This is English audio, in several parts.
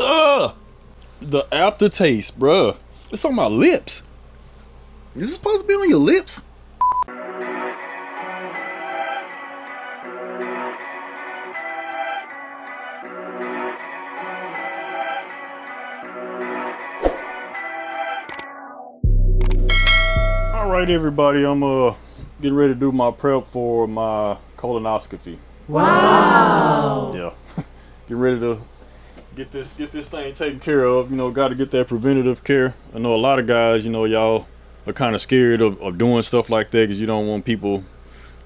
Ugh! The aftertaste, bruh. It's on my lips. Is it supposed to be on your lips? Alright everybody, I'm getting ready to do my prep for my colonoscopy. Wow! Yeah. Get ready to get this thing taken care of. You know, got to get that preventative care. I know a lot of guys, you know, y'all are kind of scared of doing stuff like that because you don't want people,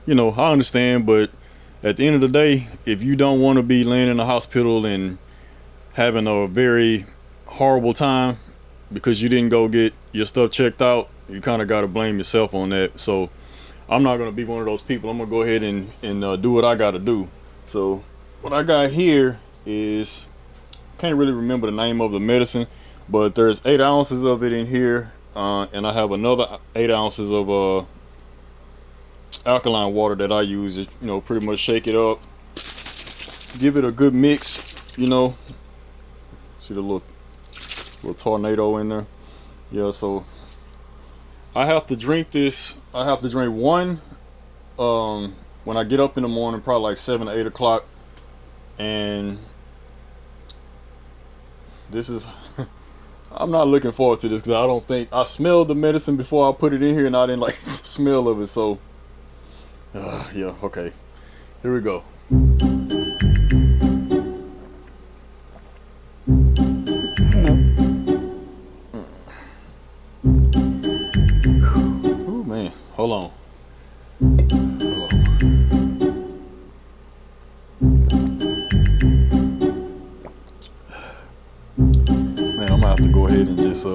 you know, I understand, but at the end of the day, if you don't want to be laying in the hospital and having a very horrible time because you didn't go get your stuff checked out, you kind of got to blame yourself on that. So I'm not going to be one of those people. I'm going to go ahead and do what I got to do. So what I got here is, can't really remember the name of the medicine, but there's 8 ounces of it in here, and I have another 8 ounces of alkaline water that I use. You know, pretty much shake it up, give it a good mix. You know, see the little tornado in there. Yeah, so I have to drink this. I have to drink one when I get up in the morning, probably like 7 or 8 o'clock, and this is I'm not looking forward to this because I don't think I smelled the medicine before I put it in here, and I didn't like the smell of it. So yeah, okay, here we go. Oh man, hold on. Man, I'm gonna have to go ahead and just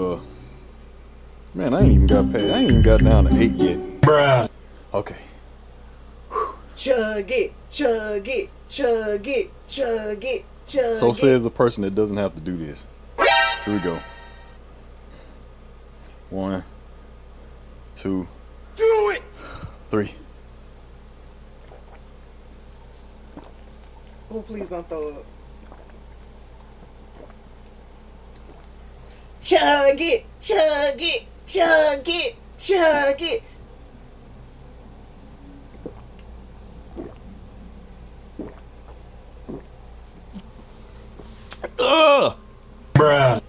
man, I ain't even got down to 8 yet. Bruh. Okay. Chug it, chug it, chug it, chug it, chug it. So says the person that doesn't have to do this. Here we go. 1, 2, Do it! 3. Oh, please don't throw up. Chug it, chug it, chug it, chug it. Ugh! Bruh.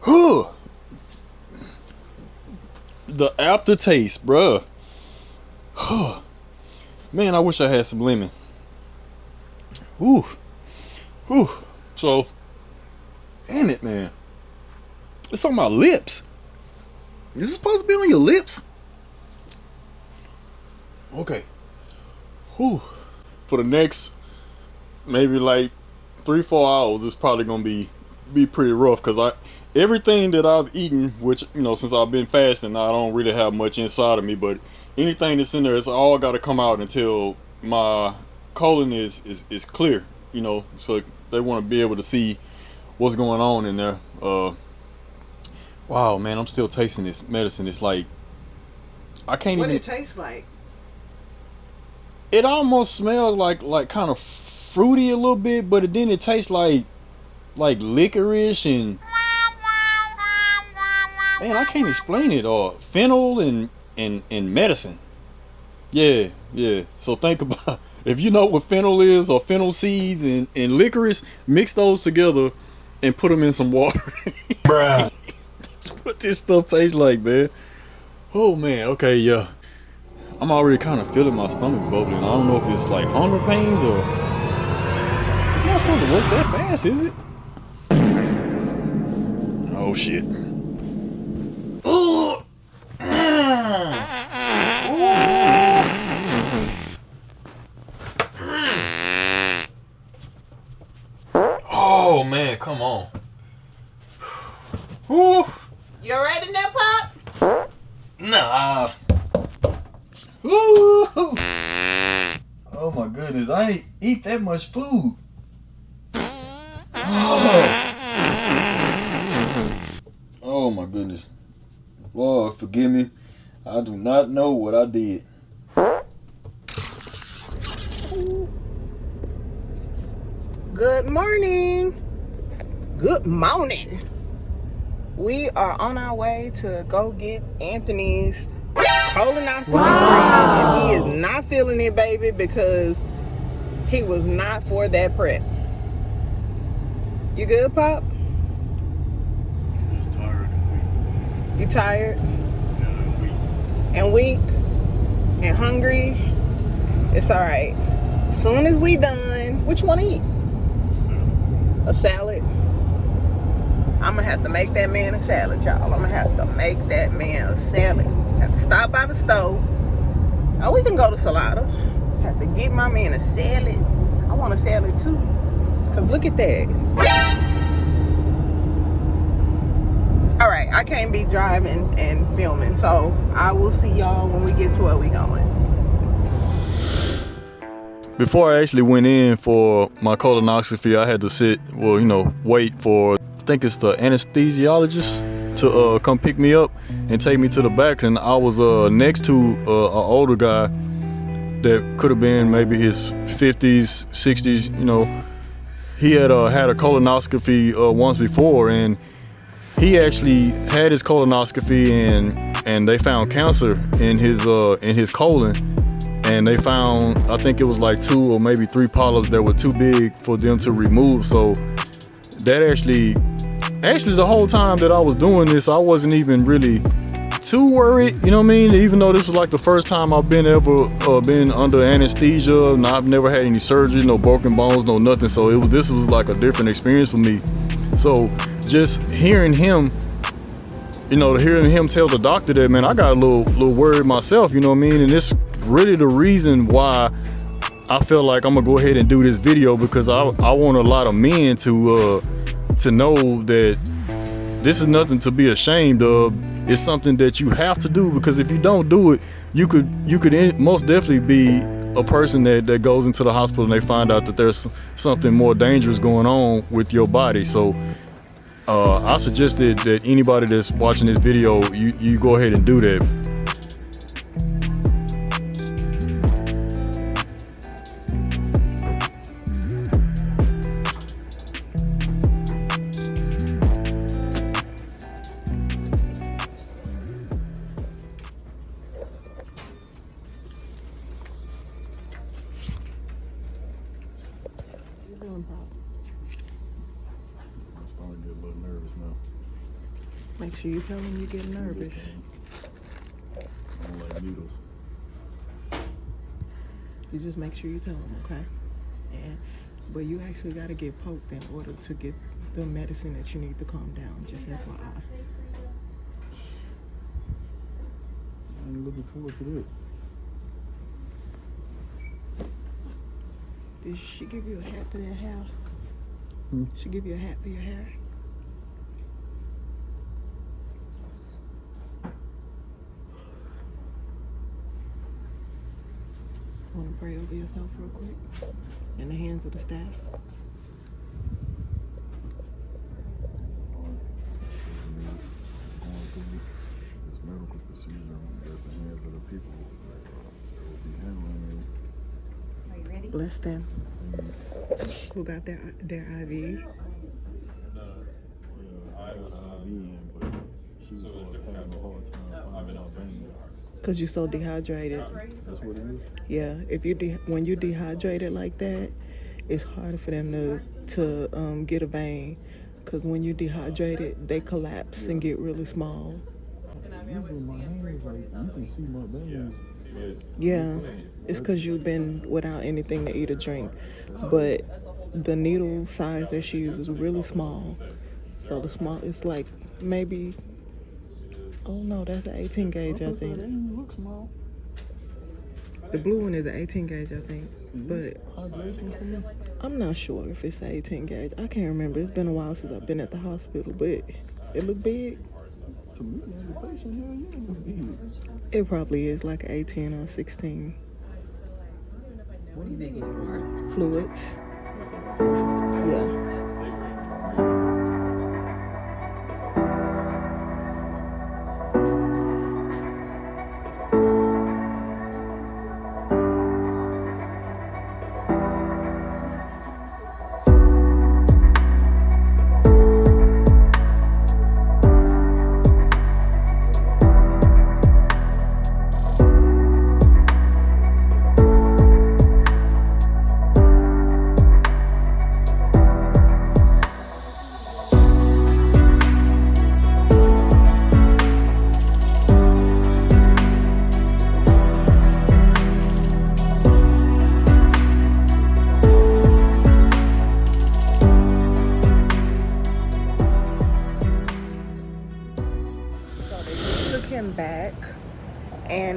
Whew. The aftertaste, bruh. Man, I wish I had some lemon. Whew. Whew. So, damn it, man. It's on my lips. Is it supposed to be on your lips? Okay. Whew. For the next maybe like 3-4 hours, it's probably gonna be pretty rough because everything that I've eaten, which, you know, since I've been fasting, I don't really have much inside of me, but anything that's in there, it's all got to come out until my colon is clear, you know, so they want to be able to see what's going on in there. Wow, man, I'm still tasting this medicine. It's like I can't What even. it tastes like? It almost smells like kind of fruity a little bit, but then it tastes like licorice and, man, I can't explain it. Or fennel and medicine. Yeah. So think about if you know what fennel is, or fennel seeds and licorice, mix those together and put them in some water. Bruh. That's what this stuff tastes like, man. Oh man, okay, yeah. I'm already kind of feeling my stomach bubbling. I don't know if it's like hunger pains or it's not supposed to work that fast, is it? Oh shit. Ooh. Oh man, come on. Ooh. You ready now, Pop? Nah. Ooh. Oh my goodness, I didn't eat that much food. Oh my goodness. Lord, forgive me. I do not know what I did. Good morning. Good morning. We are on our way to go get Anthony's colonoscopy screening, and he is not feeling it, baby, because he was not for that prep. You good, Pop? I'm just tired and weak. You tired Yeah, I'm weak. and weak and hungry? It's all right. Soon as we done, what you want to eat? A salad? I'm gonna have to make that man a salad, y'all. I'm gonna have to make that man a salad. Have to stop by the store. Oh, we can go to Salada. Just have to get my man a salad. I want a salad too. Cause look at that. All right, I can't be driving and filming, so I will see y'all when we get to where we going. Before I actually went in for my colonoscopy, I had to wait for, I think it's the anesthesiologist to come pick me up and take me to the back. And I was next to an older guy that could have been maybe his 50s, 60s. He had had a colonoscopy once before, and he actually had his colonoscopy and they found cancer in his colon. And they found, I think it was like 2 or maybe 3 polyps that were too big for them to remove. So that actually the whole time that I was doing this, I wasn't even really too worried, you know what I mean? Even though this was like the first time I've been under anesthesia, and I've never had any surgery, no broken bones, no nothing. So this was like a different experience for me. So just hearing him tell the doctor that, man, I got a little worried myself, you know what I mean? And this really the reason why I feel like I'm gonna go ahead and do this video, because I want a lot of men to know that this is nothing to be ashamed of. It's something that you have to do, because if you don't do it, you could most definitely be a person that goes into the hospital and they find out that there's something more dangerous going on with your body. So I suggested that anybody that's watching this video, you go ahead and do that. I'm starting to get a little nervous now. Make sure you tell him you get nervous. I don't like needles. You just make sure you tell him, okay? But you actually got to get poked in order to get the medicine that you need to calm down, just FYI. I'm looking forward to this. Did she give you a hat for that hair? She give you a hat for your hair? Want to pray over yourself real quick? In the hands of the staff? Going through this medical procedure, that's the hands of the people that will be handling it. Are you ready? Bless them. Who got their IV? Yeah, I got IV in, but she was having a hard time finding my vein. Because you're so dehydrated. That's what it is? Yeah, if when you're dehydrated like that, it's harder for them to get a vein. Because when you're dehydrated, they collapse and get really small. Usually my hands, like, you can see my veins. Yeah, it's because you've been without anything to eat or drink. But the needle size that she uses is really small. So the small, it's like maybe, oh no, that's an 18 gauge, I think. They look small. The blue one is an 18 gauge, I think. But Hydration for me? I'm not sure if it's an 18 gauge. I can't remember. It's been a while since I've been at the hospital, but it looked big. To me, as a patient, yeah, it look big. It probably is like an 18 or 16. What is it? Fluids. Yeah.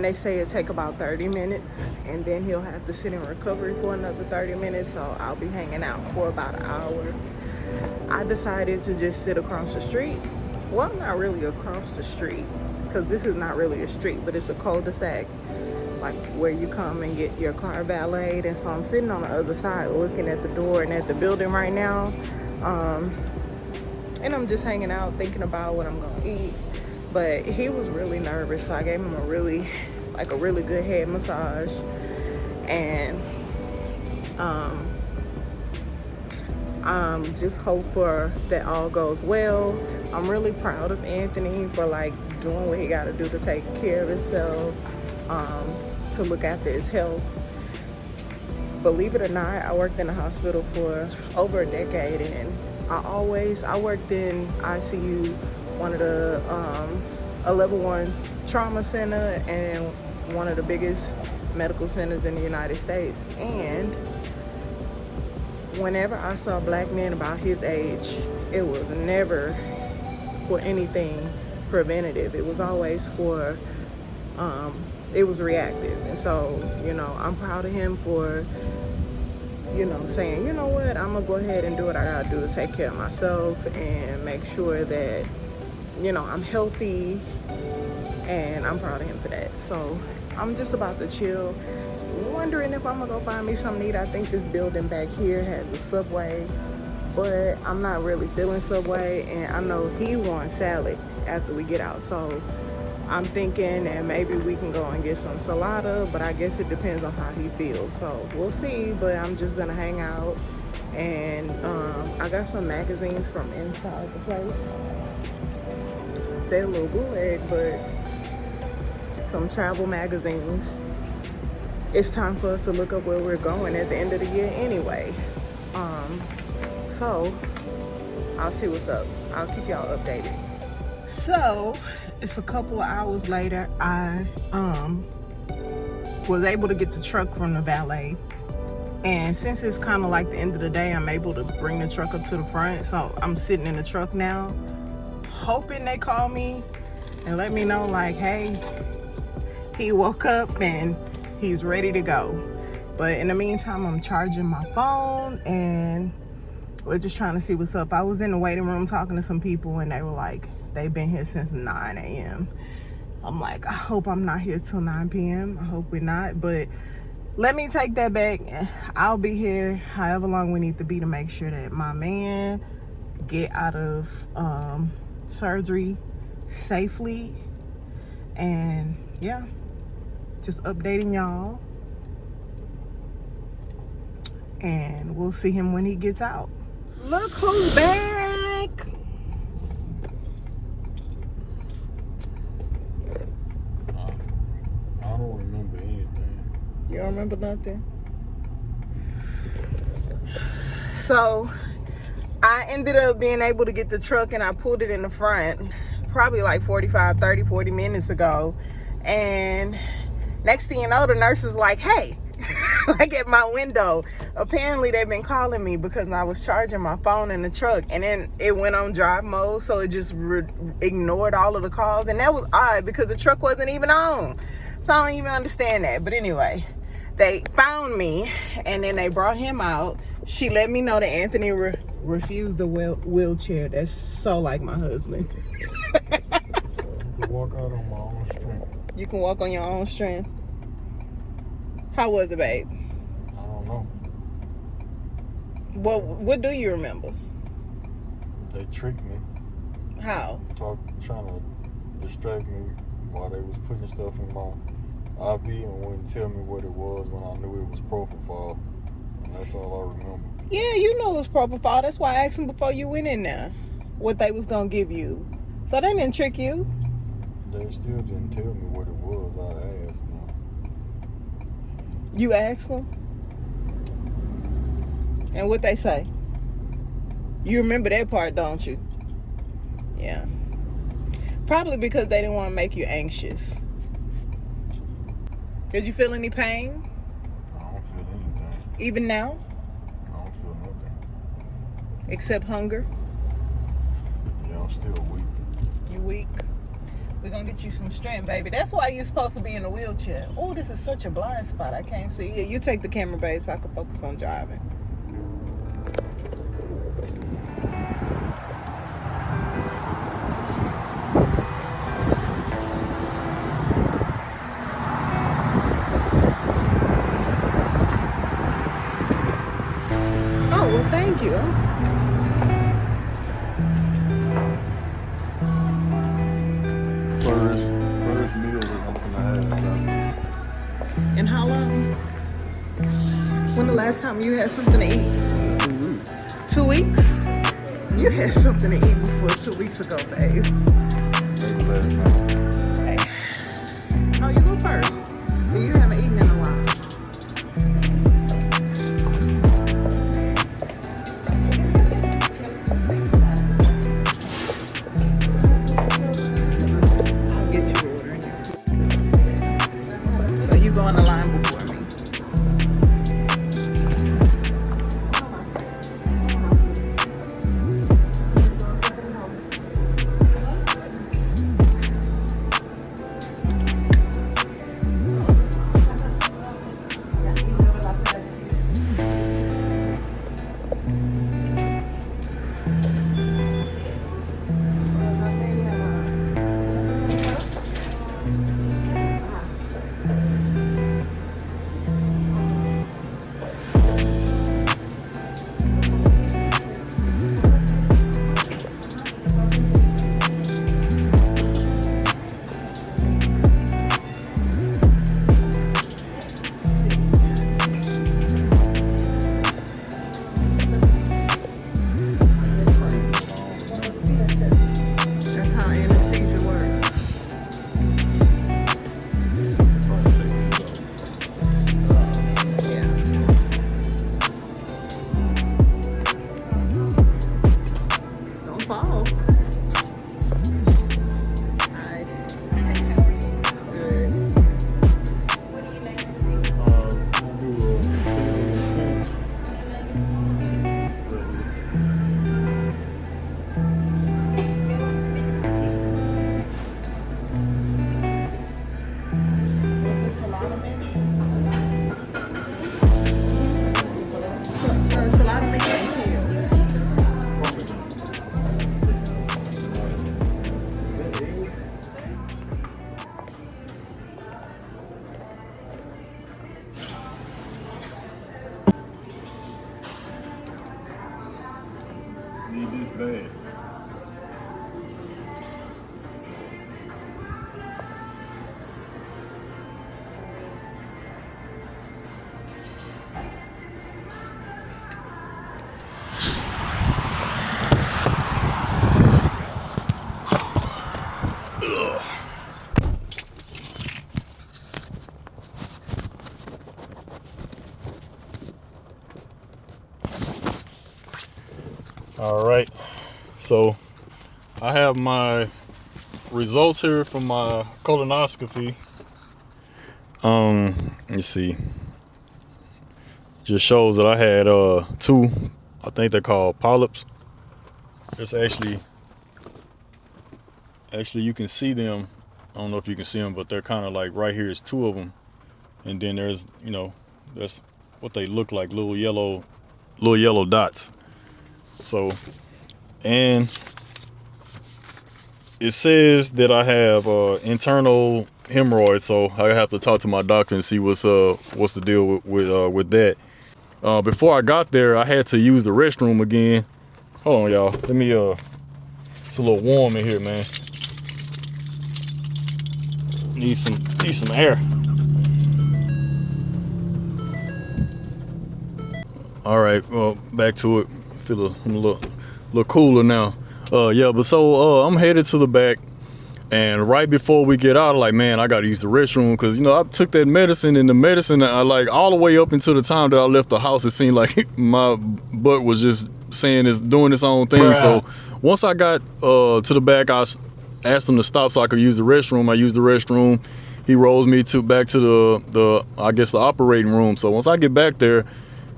they say it take about 30 minutes, and then he'll have to sit in recovery for another 30 minutes, so I'll be hanging out for about an hour. I decided to just sit across the street. Well, not really across the street, because this is not really a street, but it's a cul-de-sac, like where you come and get your car valeted. And so I'm sitting on the other side looking at the door and at the building right now. And I'm just hanging out thinking about what I'm gonna eat. But he was really nervous, so I gave him a really good head massage. And just hope for that all goes well. I'm really proud of Anthony for like doing what he got to do to take care of himself, to look after his health. Believe it or not, I worked in the hospital for over a decade, and I worked in ICU, one of the a level 1 trauma center and one of the biggest medical centers in the United States. And whenever I saw black men about his age, it was never for anything preventative. It was always for, it was reactive. And so, you know, I'm proud of him for, you know, saying, you know what, I'm gonna go ahead and do what I gotta do to take care of myself and make sure that, you know, I'm healthy, and I'm proud of him for that. So I'm just about to chill, wondering if I'm gonna go find me something to eat. I think this building back here has a Subway, but I'm not really feeling Subway, and I know he wants salad after we get out. So I'm thinking that maybe we can go and get some salada, but I guess it depends on how he feels. So we'll see, but I'm just gonna hang out. And I got some magazines from inside the place. They're a little bootleg, but some travel magazines. It's time for us to look up where we're going at the end of the year anyway. So I'll see what's up. I'll keep y'all updated. So it's a couple of hours later. I was able to get the truck from the valet, and since it's kind of like the end of the day, I'm able to bring the truck up to the front. So I'm sitting in the truck now, hoping they call me and let me know like, hey, he woke up and he's ready to go. But in the meantime, I'm charging my phone and we're just trying to see what's up. I was in the waiting room talking to some people, and they were like, they've been here since 9 a.m. I'm like, I hope I'm not here till 9 p.m. I hope we're not, but let me take that back. I'll be here however long we need to be to make sure that my man get out of surgery safely. And yeah, just updating y'all, and we'll see him when he gets out. Look who's back. I don't remember anything. You don't remember nothing? So I ended up being able to get the truck, and I pulled it in the front probably like 40 minutes ago. And next thing you know, the nurse is like, hey, like at my window. Apparently they've been calling me because I was charging my phone in the truck, and then it went on drive mode, so it just ignored all of the calls. And that was odd because the truck wasn't even on. So I don't even understand that. But anyway, they found me, and then they brought him out. She let me know that Anthony refused the wheelchair. That's so like my husband. I can walk out on my own strength. You can walk on your own strength. How was it, babe? I don't know. What do you remember? They tricked me. How? Trying to distract me while they was putting stuff in my IV and wouldn't tell me what it was when I knew it was propofol. And that's all I remember. Yeah, you know it was propofol. That's why I asked them before you went in there what they was gonna give you. So they didn't trick you. They still didn't tell me what it was. I asked them. You asked them? And what they say? You remember that part, don't you? Yeah. Probably because they didn't want to make you anxious. Did you feel any pain? I don't feel anything. Even now? I don't feel nothing. Except hunger? Yeah, I'm still weak. You weak? We're gonna get you some strength, baby. That's why you're supposed to be in a wheelchair. Oh, this is such a blind spot. I can't see. Yeah, you take the camera, babe, so I can focus on driving. Oh, well, thank you. First meal that I'm gonna have. And how long? When the last time you had something to eat? 2 weeks. 2 weeks? You had something to eat before 2 weeks ago, babe. Hey. Oh, you go first. You haven't eaten in a while. I'll get you order in your food. So you go on the line before me. That's how anesthesia works. Yeah. Don't fall. Alright. Good. What's this, salada mix? Salada mix ain't killed. Need this bad. All right, so I have my results here from my colonoscopy. Let's see. Just shows that I had 2, I think they're called polyps. It's actually you can see them. I don't know if you can see them, but they're kind of like right here is 2 of them, and then there's, you know, that's what they look like, little yellow dots. So, and it says that I have internal hemorrhoids, so I have to talk to my doctor and see what's the deal with that. Before I got there, I had to use the restroom again. Hold on, y'all. Let me it's a little warm in here, man. Need some air. All right, well, back to it. I'm a little cooler now. Yeah, but so I'm headed to the back, and right before we get out, I'm like, man, I gotta use the restroom, because, you know, I took that medicine, and the medicine, I like all the way up until the time that I left the house, it seemed like my butt was just doing its own thing. Bruh. So once I got to the back, I asked him to stop so I could use the restroom. I used the restroom. He rolls me back to the I guess the operating room. So once I get back there,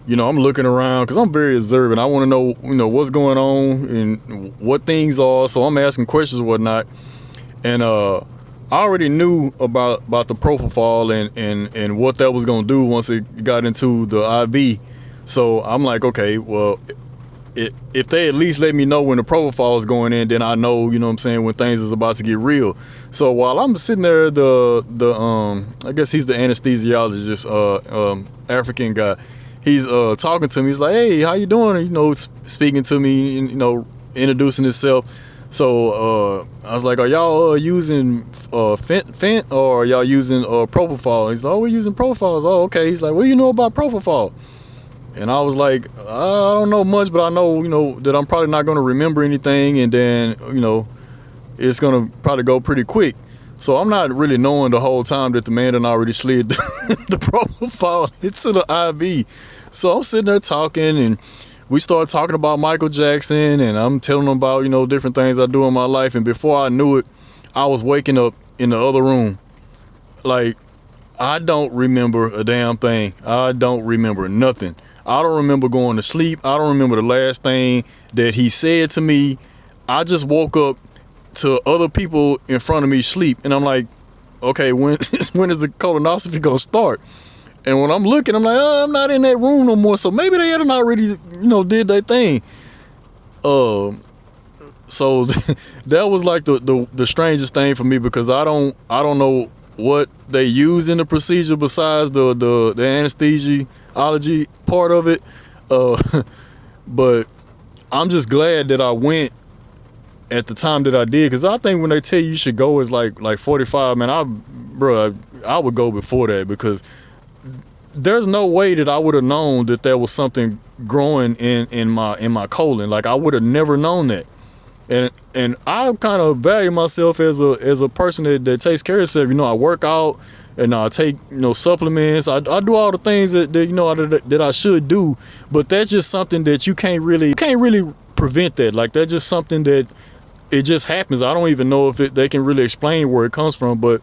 you know, I'm looking around because I'm very observant. I want to know, you know, what's going on and what things are. So I'm asking questions and whatnot. And I already knew about the propofol and what that was gonna do once it got into the IV. So I'm like, okay, well, if they at least let me know when the propofol is going in, then I know, you know what I'm saying, when things is about to get real. So while I'm sitting there, I guess he's the anesthesiologist, African guy. He's talking to me. He's like, hey, how you doing? You know, speaking to me, you know, introducing himself. So I was like, are y'all using fent or are y'all using propofol? He's like, oh, we're using propofol. Oh, okay. He's like, what do you know about propofol? And I was like, I don't know much, but I know, you know, that I'm probably not going to remember anything, and then, you know, it's going to probably go pretty quick. So I'm not really knowing the whole time that the man done already slid the propofol into the IV. So I'm sitting there talking, and we started talking about Michael Jackson, and I'm telling him about, you know, different things I do in my life. And before I knew it, I was waking up in the other room. Like, I don't remember a damn thing. I don't remember nothing. I don't remember going to sleep. I don't remember the last thing that he said to me. I just woke up to other people in front of me sleep. And I'm like, okay, when is the colonoscopy going to start? And when I'm looking, I'm like, oh, I'm not in that room no more. So maybe they hadn't already, you know, did their thing. So that was like the strangest thing for me, because I don't know what they used in the procedure besides the anesthesiology part of it. But I'm just glad that I went at the time that I did, because I think when they tell you should go is like 45, man, I would go before that, because there's no way that I would have known that there was something growing in my colon. Like, I would have never known that. And I kind of value myself as a person that takes care of herself. You know, I work out and I take, you know, supplements. I do all the things that you know that I should do. But that's just something that you can't really prevent that. Like, that's just something that it just happens. I don't even know if they can really explain where it comes from, but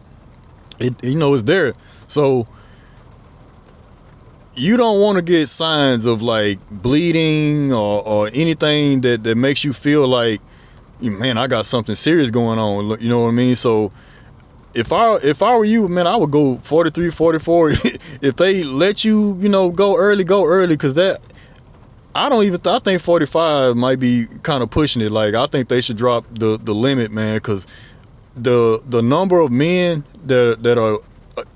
it, you know, it's there. So you don't want to get signs of like bleeding or anything that makes you feel like, man, I got something serious going on. You know what I mean? So if I were you, man, I would go 43, 44. If they let you, you know, go early, because that, I think 45 might be kind of pushing it. Like, I think they should drop the limit, man, because the number of men that are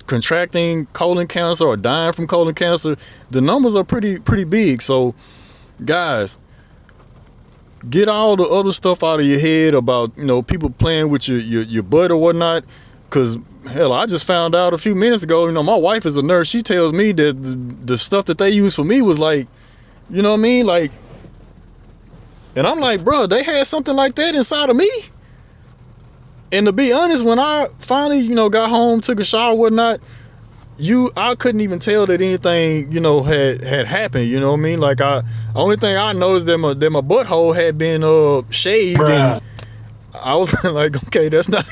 contracting colon cancer or dying from colon cancer, the numbers are pretty big. So guys, get all the other stuff out of your head about, you know, people playing with your butt or whatnot. Because, hell, I just found out a few minutes ago, you know, my wife is a nurse. She tells me that the stuff that they used for me was like, you know what I mean? Like, and I'm like, bro, they had something like that inside of me? And to be honest, when I finally, you know, got home, took a shower, whatnot, I couldn't even tell that anything, you know, had happened. You know what I mean? Like, only thing I noticed that my butthole had been shaved. Bruh. And I was like, okay, that's not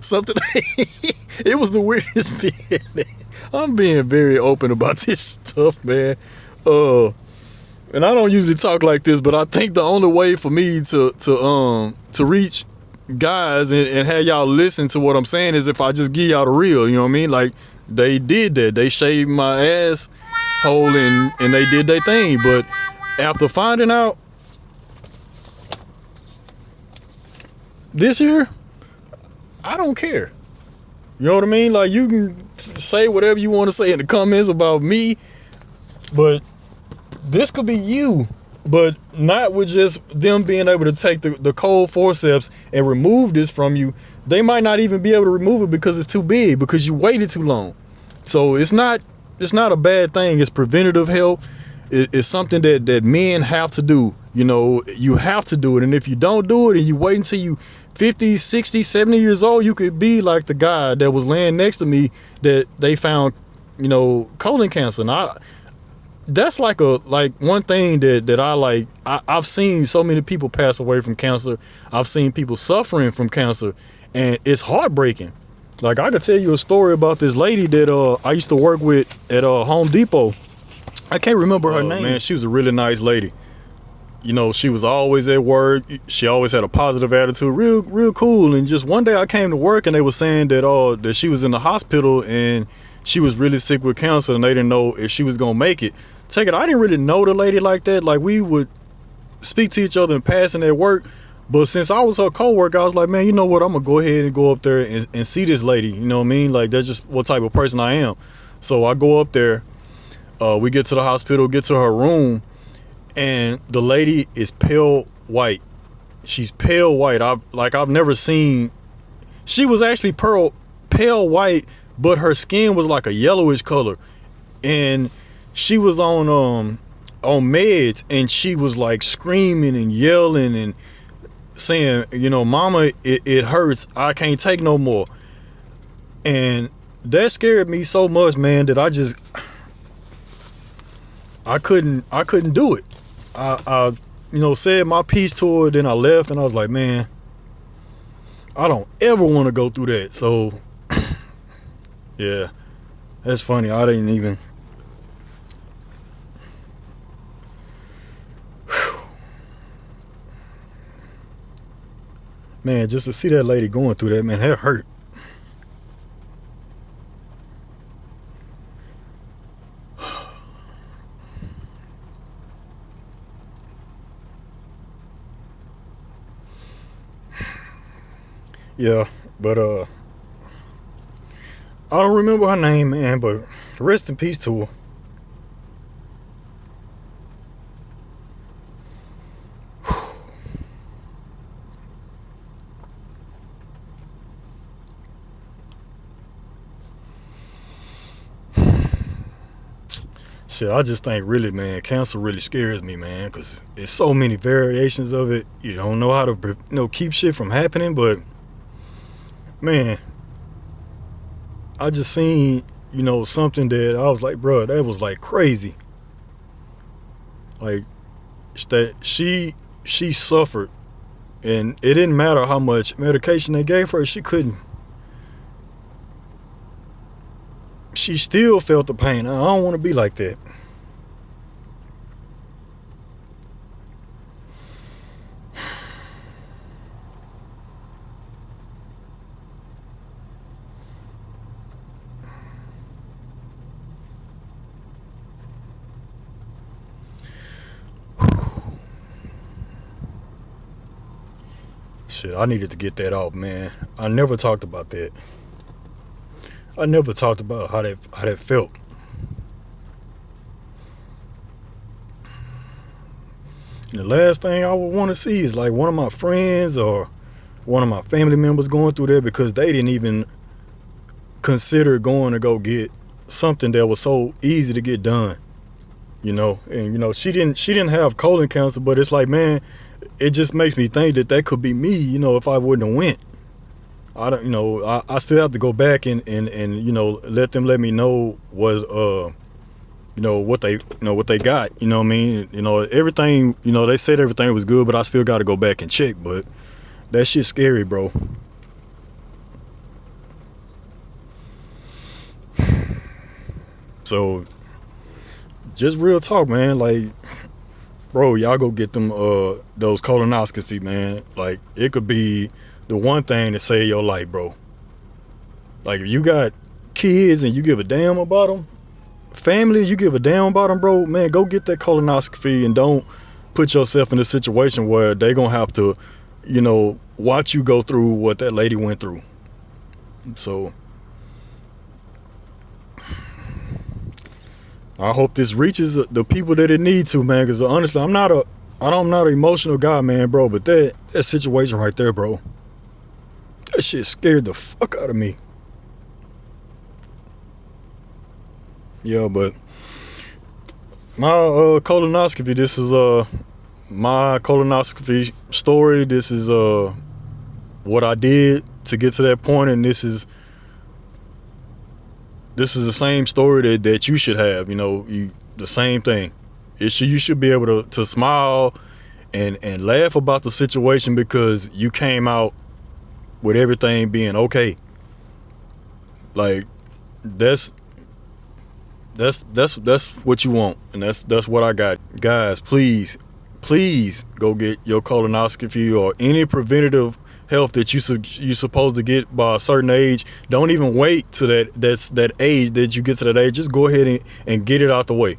something. It was the weirdest feeling. I'm being very open about this stuff, man. And I don't usually talk like this, but I think the only way for me to reach guys and have y'all listen to what I'm saying is if I just give y'all the real. You know what I mean? Like, they did that. They shaved my ass hole and they did their thing. But after finding out this here, I don't care. You know what I mean? Like, you can say whatever you want to say in the comments about me, but this could be you, but not with just them being able to take the cold forceps and remove this from you. They might not even be able to remove it because it's too big, because you waited too long. So it's not a bad thing. It's preventative health. It's something that men have to do. You know, you have to do it. And if you don't do it and you wait until you 50, 60, 70 years old, you could be like the guy that was laying next to me that they found, you know, colon cancer. And that's like one thing that I like. I've seen so many people pass away from cancer. I've seen people suffering from cancer, and it's heartbreaking. Like, I could tell you a story about this lady that I used to work with at Home Depot. I can't remember her name. Man, she was a really nice lady. you know, she was always at work. She always had a positive attitude, real cool. And just one day I came to work and they were saying that she was in the hospital and she was really sick with cancer and they didn't know if she was gonna make it. Take it, I didn't really know the lady like that. Like, we would speak to each other in passing at work, but since I was her coworker, I was like, man, you know what? I'm gonna go ahead and go up there and see this lady. You know what I mean? Like, that's just what type of person I am. So I go up there. We get to the hospital, get to her room. And the lady is pale white. She's pale white. I've never seen. She was actually pale white, but her skin was like a yellowish color, and she was on meds, and she was like screaming and yelling and saying, you know, "Mama, it hurts. I can't take no more." And that scared me so much, man, that I couldn't do it. I you know, said my piece to her, then I left, and I was like, man, I don't ever want to go through that. So yeah, that's funny. I didn't even. Man, just to see that lady going through that, man, that hurt. Yeah, but I don't remember her name, man, but rest in peace to her. Shit, I just think really, man, cancer really scares me, man, because there's so many variations of it. You don't know how to keep shit from happening, but man, I just seen, you know, something that I was like, bro, that was like crazy. Like, that she suffered, and it didn't matter how much medication they gave her, she couldn't. She still felt the pain. I don't want to be like that. Shit, I needed to get that off, man. I never talked about that. I never talked about how that felt. And the last thing I would want to see is like one of my friends or one of my family members going through that, because they didn't even consider going to go get something that was so easy to get done. You know, and you know, she didn't have colon cancer, but it's like, man, it just makes me think that could be me, you know, if I wouldn't have went. I don't, you know, I still have to go back and you know, let me know was you know, what they got, you know what I mean? You know, everything, you know, they said everything was good, but I still got to go back and check. But that shit's scary, bro. So just real talk, man, like, bro, y'all go get them those colonoscopy, man. Like, it could be the one thing to save your life, bro. Like, if you got kids and you give a damn about them, family, you give a damn about them, bro, man, go get that colonoscopy and don't put yourself in a situation where they gonna have to, you know, watch you go through what that lady went through. So I hope this reaches the people that it needs to, man, because honestly, I'm not an emotional guy, man, bro, but that situation right there, bro, that shit scared the fuck out of me. Yeah, but my colonoscopy, this is my colonoscopy story. This is what I did to get to that point, and this is the same story that you should have, you know, the same thing. You should be able to smile and laugh about the situation because you came out with everything being okay. Like, that's what you want, and that's what I got. Guys, please please go get your colonoscopy or any preventative health that you're supposed to get by a certain age. Don't even wait to that age that you get to that age. Just go ahead and get it out the way.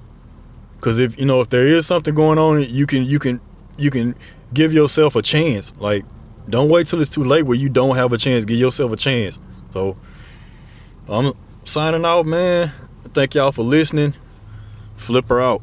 Because if there is something going on, you can give yourself a chance. Like, don't wait till it's too late where you don't have a chance. Give yourself a chance. So I'm signing out, man. Thank y'all for listening. Flipper out.